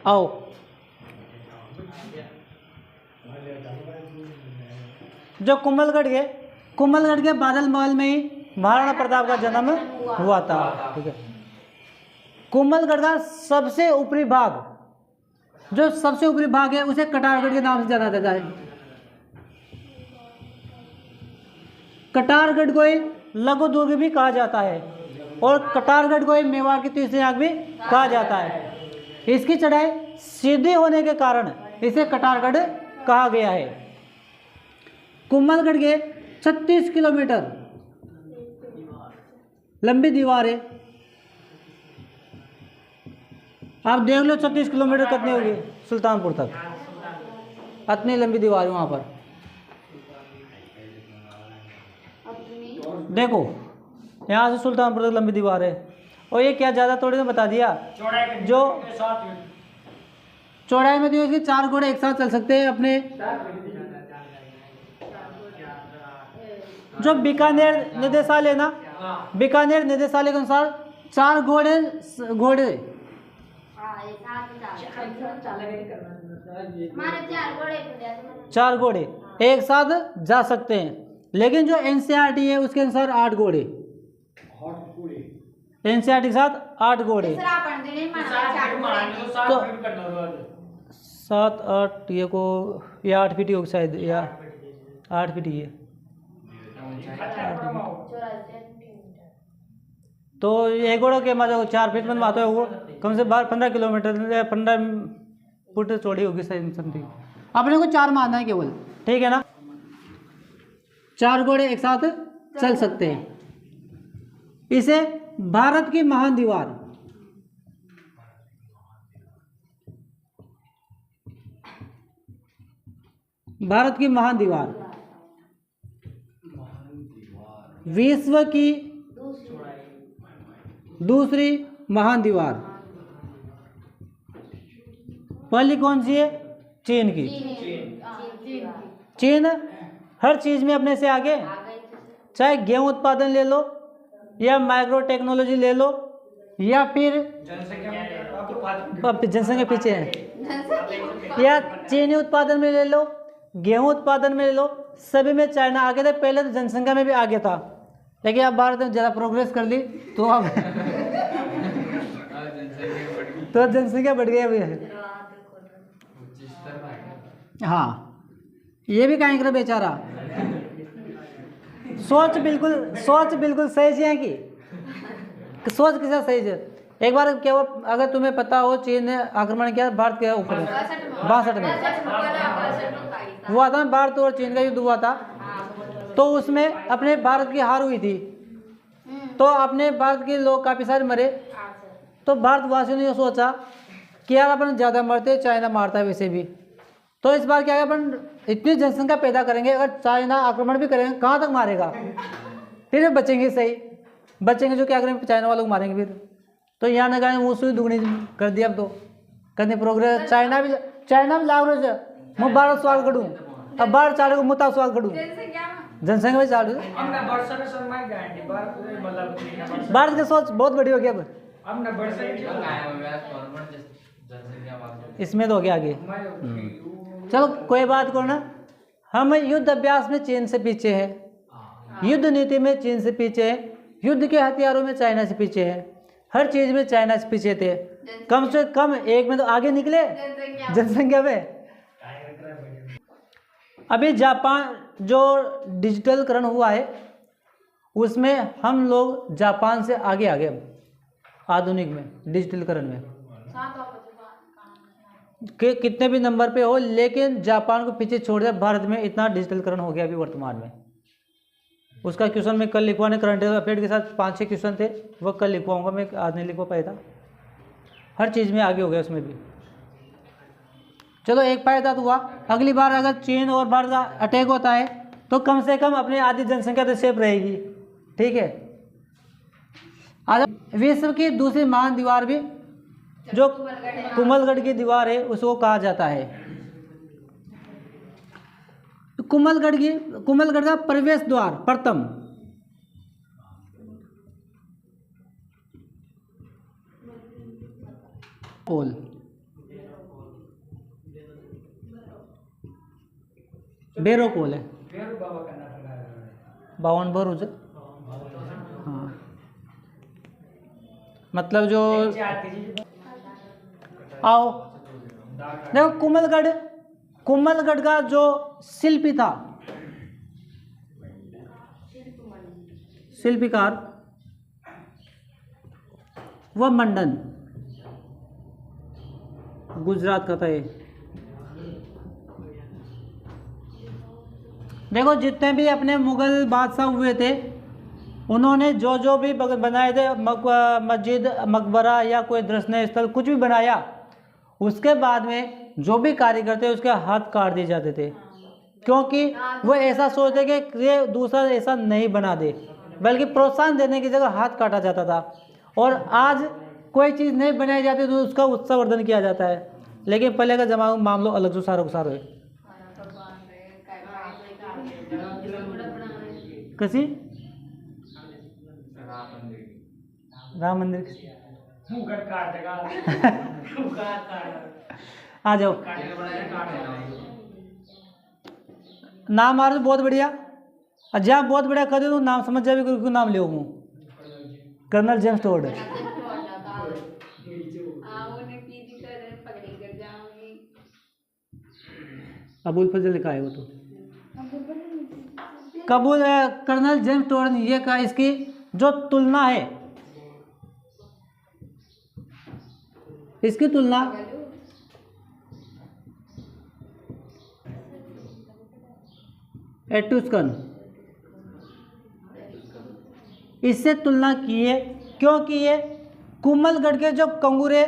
आओ। जो कुंभलगढ़ के बादल महल में ही महाराणा प्रताप का जन्म हुआ था। ठीक है। कुंभलगढ़ का सबसे ऊपरी भाग, जो सबसे ऊपरी भाग है, उसे कटारगढ़ के नाम से जाना जाता है। कटारगढ़ को ही लघु दुर्ग भी कहा जाता है और कटारगढ़ को ही मेवाड़ की तीसरी आंख भी कहा जाता है। इसकी चढ़ाई सीधी होने के कारण इसे कटारगढ़ कहा गया है। कुंभलगढ़ के 36 किलोमीटर लंबी दीवार है। आप देख लो 36 किलोमीटर कितनी होगी सुल्तानपुर तक, इतनी लंबी दीवार है वहां पर। देखो यहाँ से सुल्तानपुर तक लंबी दीवार है। और ये क्या ज़्यादा थोड़ी ने बता दिया, जो चौड़ाई में तो इसके 4 घोड़े एक साथ चल सकते हैं अपने। जो बीकानेर निदेशालय ना, बीकानेर निदेशालय के अनुसार 4 घोड़े एक साथ जा सकते हैं। लेकिन जो एनसीईआरटी है उसके अनुसार 8 घोड़े, एनसीईआरटी के साथ 8 घोड़े। तो 7 8 ये को, ये 8 फीट होगी शायद, या 8 फीट ही है। तो एक घोड़े के मतलब 4 फीट में आता है वो कम से 15 किलोमीटर 15 फुट चौड़ी होगी समथिंग। अपने को 4 मानना है केवल, ठीक है ना। 4 घोड़े एक साथ चल सकते हैं। इसे भारत की महान दीवार, भारत की महान दीवार, विश्व की दूसरी महान दीवार, पहली कौन सी है? चीन की। चीन हर चीज में अपने से आगे, चाहे गेहूं उत्पादन ले लो या माइक्रो टेक्नोलॉजी ले लो या फिर जनसंख्या पीछे है, या चीनी उत्पादन में ले लो, गेहूं उत्पादन में ले लो, सभी में चाइना आगे था। पहले तो जनसंख्या में भी आगे था, लेकिन अब भारत ने ज़्यादा प्रोग्रेस कर ली तो अब तो जनसंख्या बढ़ गई अभी। हाँ, ये भी कहीं कर बेचारा। सोच बिल्कुल सही है कि सोच किसा सही है। एक बार क्या हुआ, अगर तुम्हें पता हो, चीन ने आक्रमण किया भारत के ऊपर 62 में हुआ था। भारत और चीन का युद्ध हुआ था, तो उसमें अपने भारत की हार हुई थी। तो अपने भारत के लोग काफ़ी सारे मरे। तो भारतवासियों ने सोचा कि यार अपन ज़्यादा मरते, चाइना मारता है वैसे भी, तो इस बार क्या है, अपन इतनी जनसंख्या पैदा करेंगे, अगर चाइना आक्रमण भी करेंगे कहाँ तक मारेगा, फिर बचेंगे सही, बचेंगे जो क्या करेंगे, चाइना वालों को मारेंगे फिर। तो यहाँ न गए वो सुई दुगनी कर दिया। अब तो कहते प्रोग्रेस चाइना भी लाग रहे थे, मैं भारत स्वागत करूँ, अब भारत चालू को मुता स्वागत करूँ, जनसंख्या में चालू। भारत की सोच बहुत बड़ी हो गई अब इसमें तो हो गया आगे। चलो कोई बात करो ना, हम युद्ध अभ्यास में चीन से पीछे है, युद्ध नीति में चीन से पीछे है, युद्ध के हथियारों में चाइना से पीछे है, हर चीज में चाइना से पीछे थे। कम से कम एक में तो आगे निकले जनसंख्या में। अभी जापान जो डिजिटलकरण हुआ है उसमें हम लोग जापान से आगे आधुनिक में डिजिटलकरण में कि कितने भी नंबर पे हो, लेकिन जापान को पीछे छोड़ दिया। भारत में इतना डिजिटलकरण हो गया अभी वर्तमान में। उसका क्वेश्चन मैं कल लिखवाने, करंट अफेयर के साथ 5-6 क्वेश्चन थे, वो कल लिखवाऊंगा, मैं आज नहीं लिखवा पाया था। हर चीज़ में आगे हो गया उसमें भी। चलो एक फायदा तो हुआ, अगली बार अगर चीन और भारत का अटैक होता है तो कम से कम अपनी आधी जनसंख्या तो सेफ रहेगी, ठीक है। आज विश्व की दूसरी महान दीवार भी जो कुंभलगढ़ की दीवार है उसको कहा जाता है। कुंभलगढ़ का प्रवेश द्वार प्रथम पोल बेरोकोल है, बावन बुरुज। हाँ, मतलब जो आओ देखो कुम्भलगढ़ का जो शिल्पी था, शिल्पीकार, वह मंडन, गुजरात का था ये। देखो जितने भी अपने मुगल बादशाह हुए थे, उन्होंने जो जो भी बनाए थे, मस्जिद, मकबरा या कोई दर्शनीय स्थल कुछ भी बनाया, उसके बाद में जो भी कारीगर थे उसके हाथ काट दिए जाते थे, क्योंकि वो ऐसा सोचते कि ये दूसरा ऐसा नहीं बना दे, बल्कि प्रोत्साहन देने की जगह हाथ काटा जाता था। और आज कोई चीज़ नहीं बनाई जाती तो उसका उत्साहवर्धन किया जाता है, लेकिन पहले का जमाना मामलो अलग जो सारो सारो है। कैसी राम मंदिर आ जाओ, नाम आ रहा बहुत बढ़िया, जहाँ बहुत बढ़िया कर दे नाम समझ जाए, क्यों नाम ले कर्नल जेम्स टोड। अबुल फजल लिखा है वो तो, कबूल कर्नल जेम्स टोड ने ये कहा, इसकी जो तुलना है, इसकी तुलना एट्रुस्कन, इससे तुलना की है, क्योंकि ये कुम्भलगढ़ के जो कंगूरे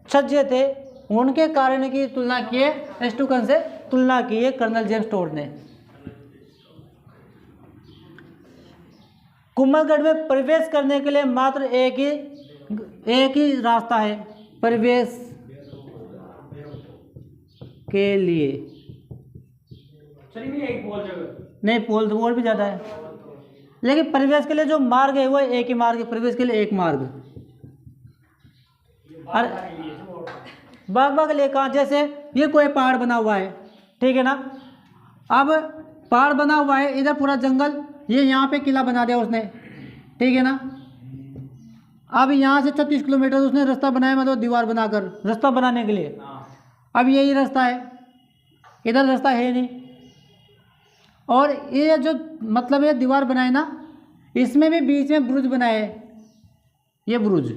छज्जे थे उनके कारण की तुलना की है, एट्रुस्कन से तुलना की है कर्नल जेम्स टोड ने। कुम्भलगढ़ में प्रवेश करने के लिए मात्र एक ही रास्ता है प्रवेश के लिए, नहीं पोल तो और भी ज़्यादा है, लेकिन प्रवेश के लिए जो मार्ग है वो एक ही मार्ग है, प्रवेश के लिए एक मार्ग। अरे बाग के लिए कहाँ, जैसे ये कोई पहाड़ बना हुआ है, ठीक है ना, अब पहाड़ बना हुआ है, इधर पूरा जंगल, ये यहाँ पे किला बना दिया उसने, ठीक है ना। अब यहाँ से 36 किलोमीटर उसने रास्ता बनाया, मतलब दीवार बनाकर रास्ता बनाने के लिए। अब यही रास्ता है, इधर रास्ता है नहीं, और ये जो मतलब ये दीवार बनाए ना, इसमें भी बीच में बुरुज बनाए, ये बुरुज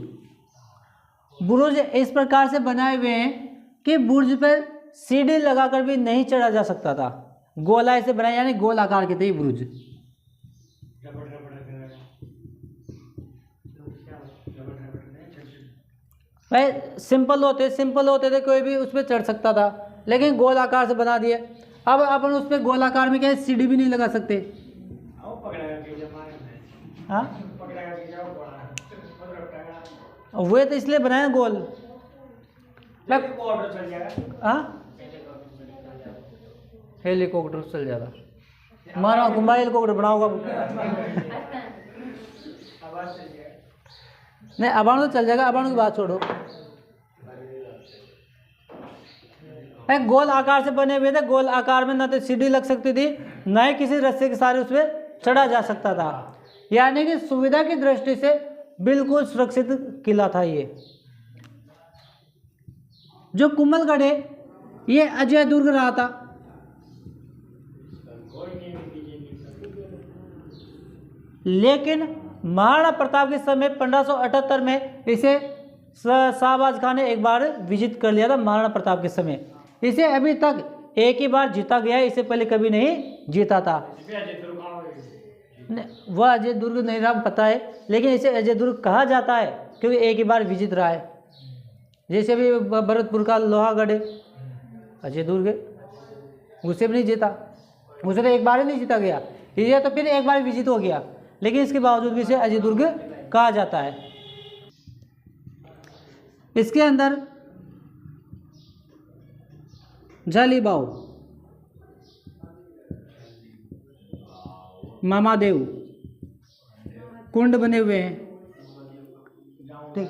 इस प्रकार से बनाए हुए हैं कि बुरुज पर सीढ़ी लगाकर भी नहीं चढ़ा जा सकता था, गोलाई से बनाए, यानी गोल आकार के थे ये बुरुज। भाई सिंपल होते थे, कोई भी उस पर चढ़ सकता था, लेकिन गोल आकार से बना दिए। अब अपन उस पर गोल आकार में क्या है, सीढ़ी भी नहीं लगा सकते। हाँ वो तो इसलिए बनाया गोल। हाँ हेलीकॉप्टर चल जाता, मानो घुमा हेलीकॉप्टर बनाओगा नहीं, अबाणु तो चल जाएगा, अबाणु की बात छोड़ो। गोल आकार से बने हुए थे, गोल आकार में न तो सीढ़ी लग सकती थी, न ही किसी रस्से के सहारे उस पर चढ़ा जा सकता था, यानी कि सुविधा की दृष्टि से बिल्कुल सुरक्षित किला था ये। जो कुम्भलगढ़ है ये अजय दुर्ग रहा था, लेकिन महाराणा प्रताप के समय 1578 में इसे शाहबाज खान ने एक बार विजिट कर लिया था। महाराणा प्रताप के समय इसे अभी तक एक ही बार जीता गया है, इससे पहले कभी नहीं जीता था। वह अजय दुर्ग नहीं रहा पता है, लेकिन इसे अजय दुर्ग कहा जाता है क्योंकि एक ही बार विजित रहा है। जैसे भी भरतपुर का लोहागढ़ है, अजय दुर्ग है, उसे भी नहीं जीता, उसे तो एक बार ही नहीं जीता गया, ये तो फिर एक बार विजित हो गया, लेकिन इसके बावजूद भी इसे अजय दुर्ग कहा जाता है। इसके अंदर जालीबाव, मामादेव कुंड बने हुए हैं। ठीक,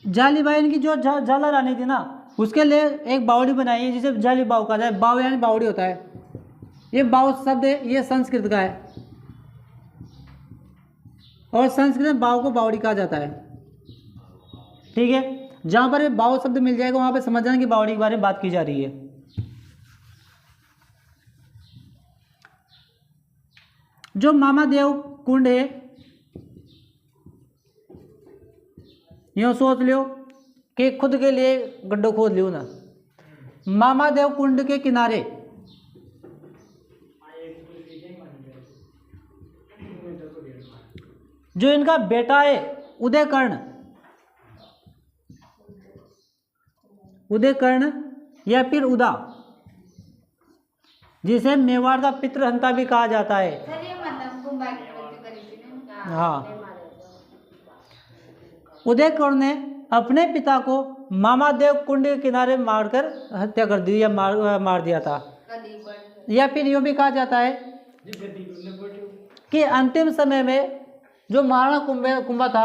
जालीबाई इनकी जो झाला रानी थी ना, उसके लिए एक बावड़ी बनाई है जिसे जाली बाव कहा जाए। बाव यानी बावड़ी होता है। ये बाव शब्द है, ये संस्कृत का है और संस्कृत में बाव को बावड़ी कहा जाता है। ठीक है, जहाँ पर बाव शब्द मिल जाएगा वहाँ पे समझ जाना कि बावड़ी के बारे में बात की जा रही है। जो मामादेव कुंड है, यूँ सोच लियो कि खुद के लिए गड्ढा खोद लियो ना। मामादेव कुंड के किनारे जो इनका बेटा है उदयकर्ण, उदयकर्ण या फिर उदा, जिसे मेवाड़ का पितृहंता भी कहा जाता है। हाँ, उदयकर्ण ने अपने पिता को मामादेव कुंड के किनारे मारकर हत्या कर दी या मार दिया था। या फिर यूँ भी कहा जाता है कि अंतिम समय में जो महाराणा कुंभा था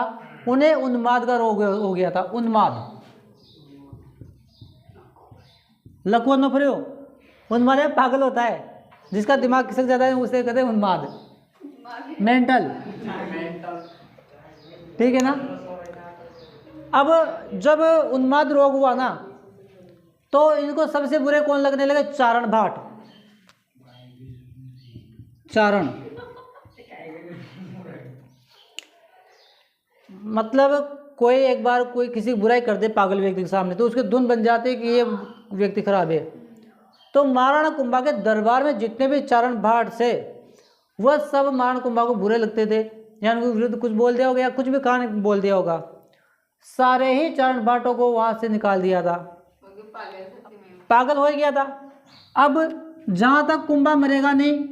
उन्हें उन्माद का रोग हो गया था। उन्माद, लकवा न फ्रियो, उन्माद है पागल होता है, जिसका दिमाग खिसक जाता है उसे कहते हैं उन्माद, मेंटल। ठीक है ना। अब जब उन्माद रोग हुआ ना तो इनको सबसे बुरे कौन लगने लगे? चारण भाट। चारण मतलब कोई एक बार कोई किसी की बुराई कर दे पागल व्यक्ति के सामने तो उसके धुन बन जाते कि ये व्यक्ति खराब है। तो महाराणा कुंभा के दरबार में जितने भी चारण भाट से वह सब महाराणा कुंभा को बुरे लगते थे, या उनके विरुद्ध कुछ बोल दिया होगा या कुछ भी कहानी बोल दिया होगा, सारे ही चारण भाटों को वहां से निकाल दिया था। पागल हो गया था। अब जहां तक कुंभा मरेगा नहीं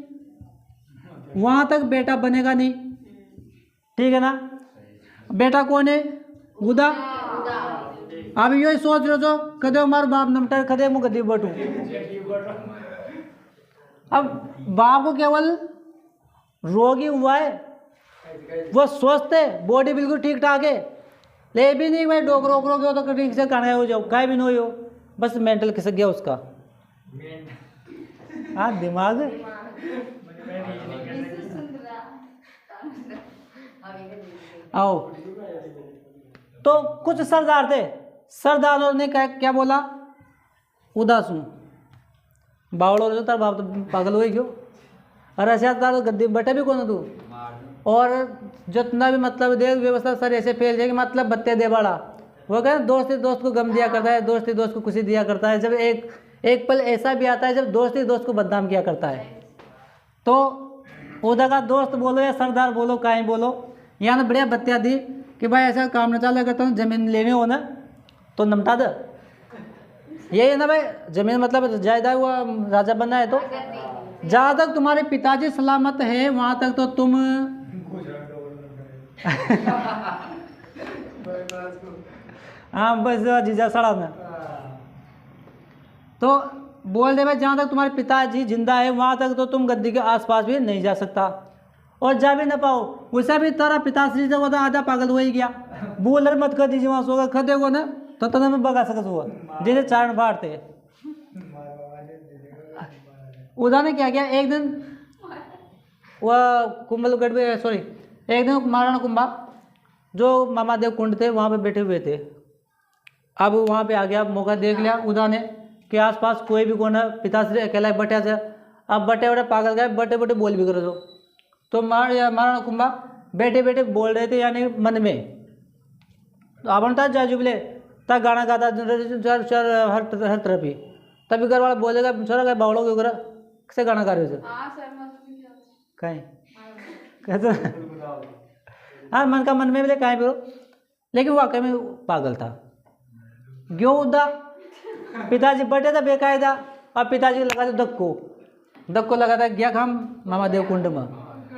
वहां तक बेटा बनेगा नहीं। ठीक है ना। बेटा कौन है? उदा। अब यही सोच रहे हो कदे हमारे बाप नमटा कदे मु गद्दी बटू। अब बाप को केवल रोगी हुआ है, वो स्वस्थ है, बॉडी बिल्कुल ठीक ठाक है, ले भी नहीं भाई डोकरो हो तो ठीक से खाना हो जाओ, काय भी नहीं हो, बस मेंटल खिसक गया उसका। हाँ, दिमाग। आओ, तो कुछ सरदार थे, सरदारों ने क्या बोला? उदास हूँ। बावड़ो जो तार बाप तो पागल हो ही क्यों? अरे ऐसा तार गद्दी बैठा भी कौन तू? और जितना भी मतलब देख व्यवस्था सर ऐसे फैल जाएगी, मतलब बत्ते दे बड़ा। वो कहते दोस्ती दोस्त को गम दिया करता है, दोस्ती दोस्त को खुशी दिया करता है। जब एक पल ऐसा भी आता है जब दोस्ती दोस्त को बदनाम किया करता है। तो उधर का दोस्त बोलो या सरदार बोलो, कहीं बोलो, यहाँ ने बढ़िया बत्तियाँ दी कि भाई ऐसा काम न चला करता हूँ, जमीन लेने हो ना तो नमटा दे। यही है ना भाई, जमीन मतलब जायदाद हुआ, राजा बनना है तो जहाँ तक तुम्हारे पिताजी सलामत है वहाँ तक तो तुम हाँ बस जीजा सड़ा में तो बोल दे भाई, जहाँ तक तुम्हारे पिताजी जिंदा है वहाँ तक तो तुम गद्दी के आसपास भी नहीं जा सकता, और जा भी ना पाओ। वैसा भी तारा पिताश्री जब होता आधा पागल हो ही गया, बोल मत कर दीजिए वहाँ सोगा खदे को ना तो तने में बगा सकत हुआ जैसे चारण भाट थे। उदा ने क्या किया, एक दिन वह कुंभलगढ़ में सॉरी एक दिन महाराणा कुंभा जो मामादेव कुंड थे वहाँ पे बैठे हुए थे। अब वहाँ पे आ गया, मौका देख लिया उदा ने कि आसपास कोई भी कौन है, पिताश्री अकेला बटे थे। अब बटे बटे पागल गए, बटे बटे बोल भी करो तो महाराणा कुंभा बैठे बैठे बोल रहे थे, यानी मन में। तो आपण था जा जुबले ता गाना गाता चर हर तरफ ही, तभी घर वाला बोलेगा छोरा क्या बावड़ोगे वगैरह कैसे गाना गा रहे हो कहीं कहते हाँ मन का मन में बोले कहीं भी हो, लेकिन वाकई में पागल था। क्यों उदा पिताजी बैठे था बेकायदा, और पिताजी को लगा था धक्को लगा था, गया हम मामादेव कुंड में,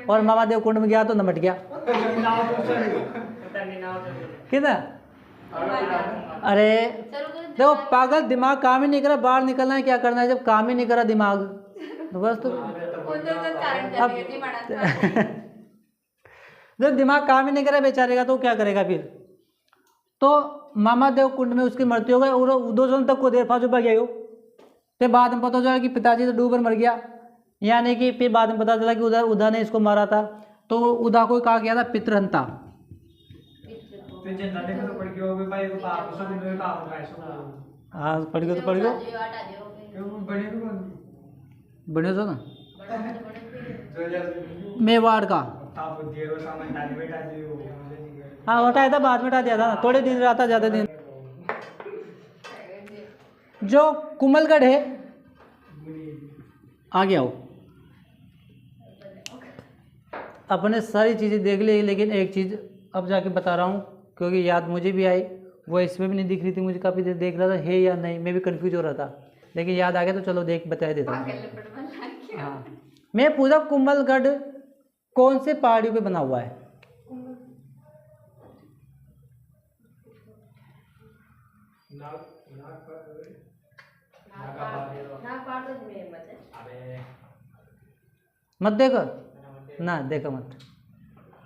और मामादेव कुंड में गया तो नमट गया। कितना अरे देखो पागल, दिमाग काम ही नहीं करा, बाहर निकलना है क्या करना है, जब काम ही नहीं करा दिमाग तो बस तो अब जब दिमाग काम ही नहीं करा बेचारे का तो क्या करेगा फिर। तो मामा देव कुंड में उसकी मृत्यु हो गई और 2 साल तक को देर फाजू पा गया। फिर बाद में पता चला कि पिताजी तो डूबकर मर गया, यानी कि फिर बाद में पता चला कि उदा ने इसको मारा था। तो उदा को कहा गया था पितृहंता। हाँ पढ़ गयो तो पढ़ गयो, बढ़िया था ना मेवाड़ का। हाँ हटाया था, बाद में हटा दिया था ना, थोड़े दिन रहा था, ज़्यादा दिन। जो कुमलगढ़ है, आगे आओ। अपने सारी चीज़ें देख ली, लेकिन एक चीज़ अब जाके बता रहा हूँ क्योंकि याद मुझे भी आई, वो इसमें भी नहीं दिख रही थी, मुझे काफ़ी देर देख रहा था है या नहीं, मैं भी कंफ्यूज हो रहा था, लेकिन याद आ गया तो चलो देख बता देता हूँ। हाँ मैं पूछा कुंभलगढ़ कौन से पहाड़ियों पे बना हुआ है? मत देखो ना, देखो मत,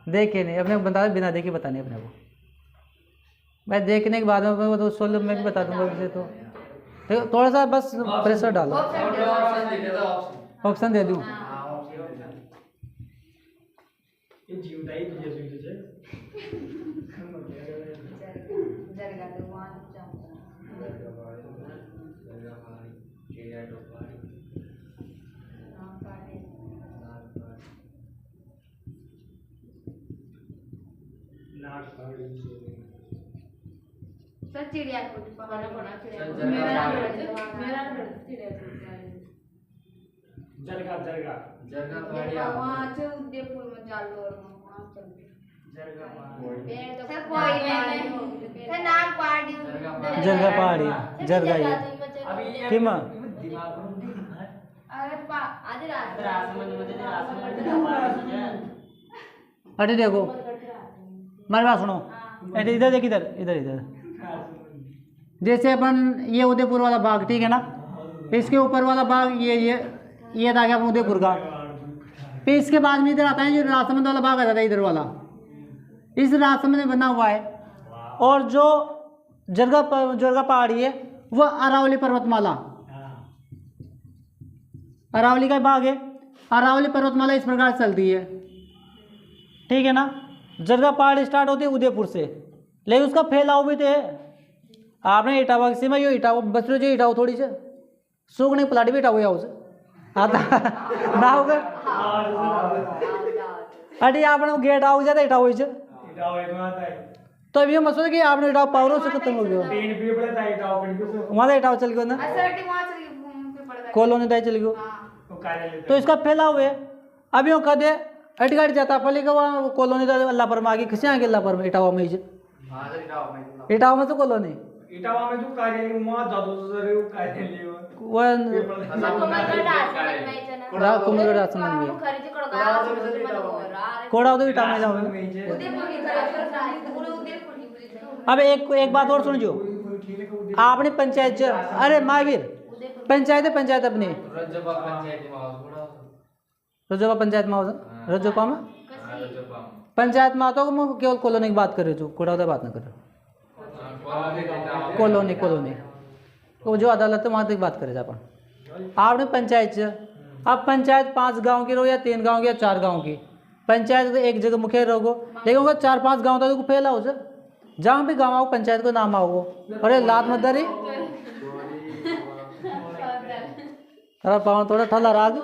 देखे नहीं अपने को बता, बिना देखे बताने अपने को। मैं देखने के बाद में तो सोल्व मैं भी बता दूंगा उसे। तो थोड़ा सा बस प्रेशर डालो, ऑप्शन दे दूँ। सर चिड़ियाघर उदयपुर में जालोर जरगा पहाड़ी, जरगा ये किमा अरे देखो मेरी बात सुनो, इधर देख, इधर इधर इधर। जैसे अपन ये उदयपुर वाला बाग ठीक है ना, इसके ऊपर वाला बाग ये था क्या उदयपुर का। फिर इसके बाद में इधर आता है जो राजसमंद वाला बाग आ जाता है, इधर वाला इस राजसमंद में बना हुआ है। और जो जरगा पहाड़ी है वह अरावली पर्वतमाला, अरावली का बाग है। अरावली पर्वतमाला इस प्रकार चलती है, ठीक है ना। जरगा पहाड़ी स्टार्ट होती है उदयपुर से, लेकिन उसका फैलाव भी तो है। आपने इटावा की सीमा यो इटावा बस जो इटावा थोड़ी से सूखने प्लाट भी इटावा हाउस आता ना होगा। अरे आपने गेट आओ जाता इटावा से, तो अब ये मसला कि आपने इटावा पावर से खत्म हो गया, वहाँ इटावा चल गया ना, कॉलोनी दाई चल गयो, तो इसका फैलाव है। अब यूँ कह दे अटगाड़ी जाता पहले का वहाँ कॉलोनी का अल्लाह पर में आगे खिसे आगे अल्लाह पर में इटावा में इटावा में तो कॉलोनी इटावा में जो कार्यालय वहाँ जादू सर वो कार्यालय कुमलगढ़ आसमान में कोड़ा तो इटावा में जाओगे। अब एक बात और सुन जो, आपने पंचायत, अरे महावीर पंचायत अपनी रजोबा पंचायत में रजोबा में पंचायत में आता हो, केवल कॉलोनी की बात करे, जो कोड़ा बात ना करे, कॉलोनी तो जो अदालत है वहाँ तक बात करे अपन। आपने पंचायत, अब पंचायत 5 गांव की रहो या 3 गांव की या 4 गांव की पंचायत, एक जगह मुखिया रहोगे, लेकिन उनका 4-5 गाँव तक फैला हो सर, जहाँ भी गाँव आओ पंचायत को नाम आओ। अरे लात मदारी अरे पाँव थोड़ा ठल्ला राग।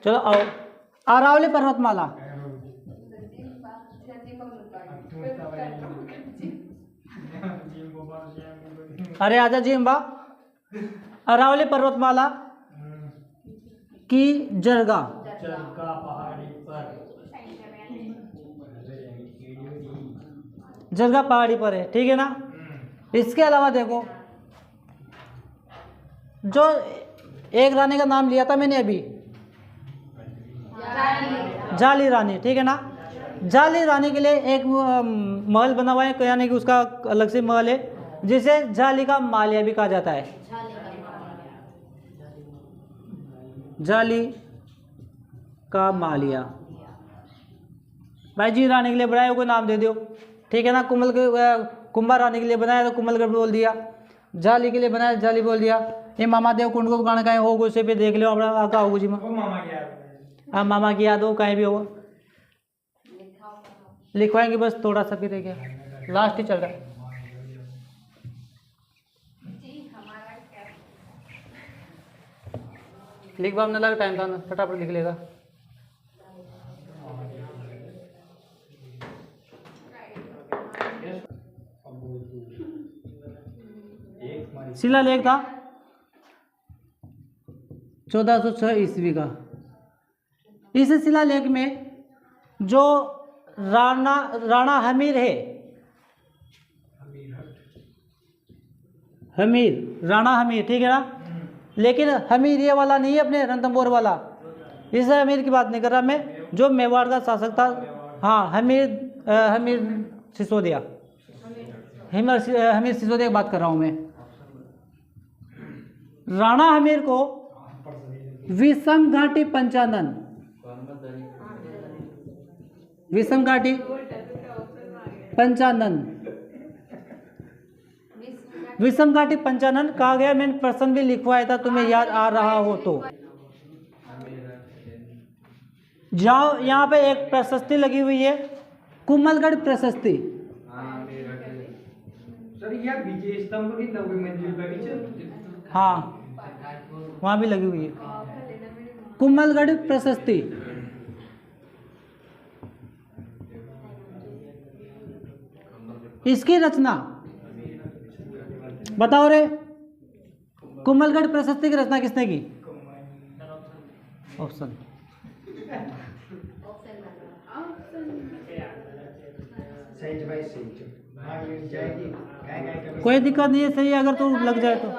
चलो आओ, अरावली पर्वतमाला, अरे आजा जिम्बा, अरावली पर्वतमाला की जरगा पहाड़ी पर, जरगा पहाड़ी पर है, ठीक है ना। इसके अलावा देखो, जो एक रानी का नाम लिया था मैंने अभी, जाली रानी, ठीक है ना। जाली रानी के लिए एक महल बना हुआ है, यानी कि उसका अलग से महल है, जिसे जाली का मालिया भी कहा जाता है। जाली का मालिया भाई जी रानी के लिए बनाया कोई नाम दे दो, ठीक है ना। कुंभा रानी के लिए बनाया तो कुंभलगढ़ बोल दिया, जाली के लिए बनाया जाली बोल दिया। ये मामा देव कुंड को गाना कहीं हो उसे पे देख लो अपना आका होगी जी में। वो मामा की याद है। हाँ मामा की याद हो कहीं भी होगा लिखवाएंगे बस, थोड़ा सा भी रह गया, लास्ट ही चल रहा है। जी हमारा क्या लिख बाब ना लगा टाइम था ना, फटाफट लिख लेगा। शिलालेख था 1406 ईस्वी का। इस शिलालेख में जो राणा हमीर है, हमीर राणा हमीर, ठीक है ना। लेकिन हमीर ये वाला नहीं है अपने रणथंभौर वाला, इस हमीर की बात नहीं कर रहा मैं, जो मेवाड़ का शासक था। हाँ हमीर सिसोदिया, हमीर सिसोदिया की बात कर रहा हूँ मैं। राणा हमीर को विषम घाटी पंचानन, विषम घाटी पंचानन, विषम घाटी पंचानन कहा गया। मैंने प्रश्न भी लिखवाया था, तुम्हें याद आ रहा हो तो जाओ। यहाँ पे एक प्रशस्ति लगी हुई है, कुंभलगढ़ प्रशस्ति। सर यह विजय स्तंभ की 90 मंजिल का नीचे। हाँ वहाँ भी लगी हुई है कुंभलगढ़ प्रशस्ति। इसकी रचना बताओ रे, कुंभलगढ़ प्रशस्ति की रचना किसने की? ऑप्शन सही भाई सही। हाँ ये जाएगी काय कोई दिक्कत नहीं है, सही है अगर तू लग जाए तो।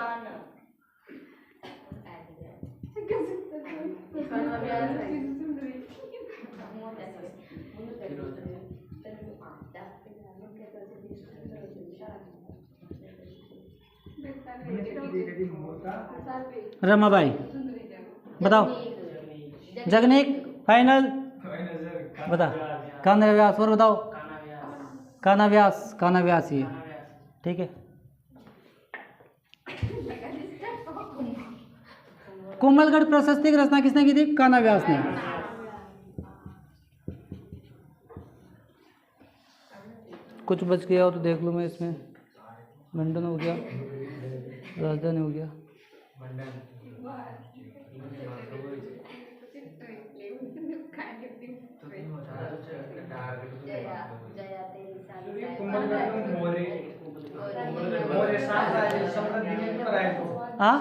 रमाबाई बताओ, जगनीक फाइनल बता। कान्हा व्यास और बताओ, कान्हा व्यास ही है, ठीक है। कुंभलगढ़ प्रशस्ति की रचना किसने की थी? कान्हा व्यास ने। कुछ बच गया हो तो देख लूँ मैं इसमें। मंडन हो गया, राजधानी हो गया, हाँ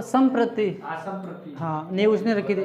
संप्रति, हाँ नहीं उसने रखी थी।